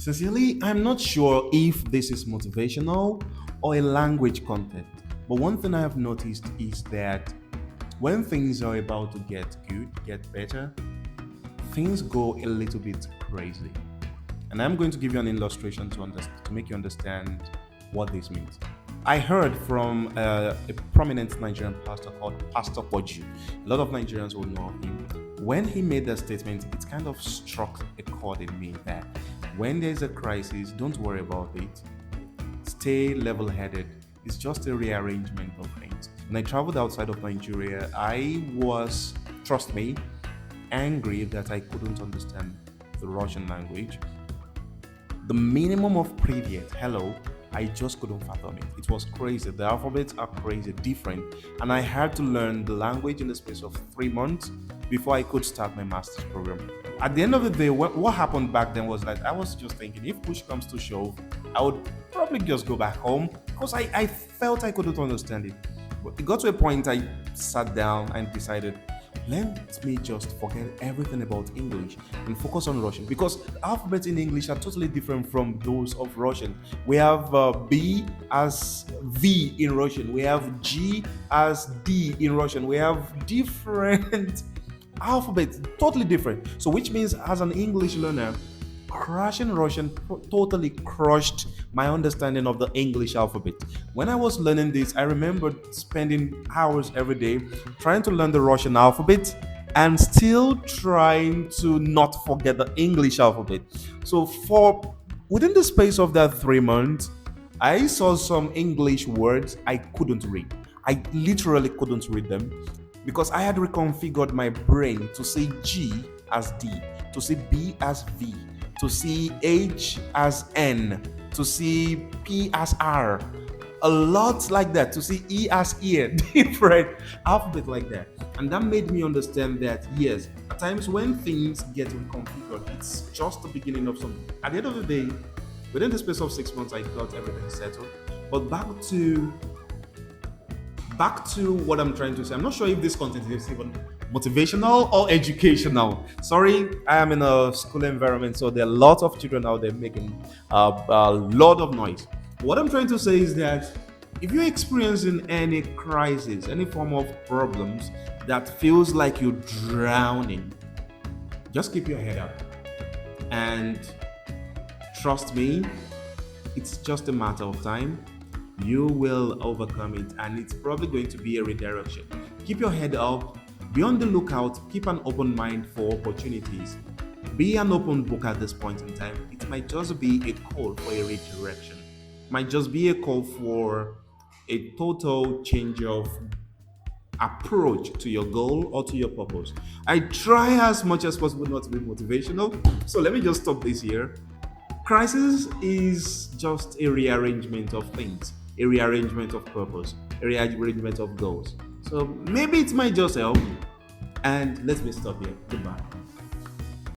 Sincerely, I'm not sure if this is motivational or a language content. But one thing I have noticed is that when things are about to get good, get better, things go a little bit crazy. And I'm going to give you an illustration to make you understand what this means. I heard from a prominent Nigerian pastor called Pastor Poju. A lot of Nigerians will know him. When he made that statement, it kind of struck a chord in me that when there's a crisis, don't worry about it. Stay level headed. It's just a rearrangement of things. When I traveled outside of Nigeria, I was, trust me, angry that I couldn't understand the Russian language. The minimum of Privyet, hello, I just couldn't fathom it. It was crazy. The alphabets are crazy, different. And I had to learn the language in the space of 3 months before I could start my master's program. At the end of the day, what happened back then was that I was just thinking if push comes to shove, I would probably just go back home because I felt I couldn't understand it. But it got to a point I sat down and decided, let me just forget everything about English and focus on Russian because the alphabets in English are totally different from those of Russian. We have B as V in Russian, we have G as D in Russian, we have different alphabets, totally different. So, which means as an English learner, crashing Russian totally crushed my understanding of the English alphabet. When I was learning this, I remember spending hours every day trying to learn the Russian alphabet and still trying to not forget the English alphabet. So for within the space of that 3 months, I saw some English words I couldn't read. I literally couldn't read them because I had reconfigured my brain to see G as D, to see B as V, to see H as N, to see P as R, a lot like that, to see E as ear, different alphabet like that. And that made me understand that yes, at times when things get reconfigured, it's just the beginning of something. At the end of the day, within the space of 6 months, I got everything settled. But back to what I'm trying to say. I'm not sure if this content is even motivational or educational. Sorry, I am in a school environment, so there are lots of children out there making a lot of noise. What I'm trying to say is that if you're experiencing any crisis, any form of problems that feels like you're drowning, just keep your head up and trust me, it's just a matter of time. You will overcome it, and it's probably going to be a redirection. Keep your head up, be on the lookout, keep an open mind for opportunities. Be an open book at this point in time. It might just be a call for a redirection, it might just be a call for a total change of approach to your goal or to your purpose. I try as much as possible not to be motivational, so let me just stop this here. Crisis is just a rearrangement of things, a rearrangement of purpose, a rearrangement of goals. So maybe it might just help. And let me stop here. Goodbye.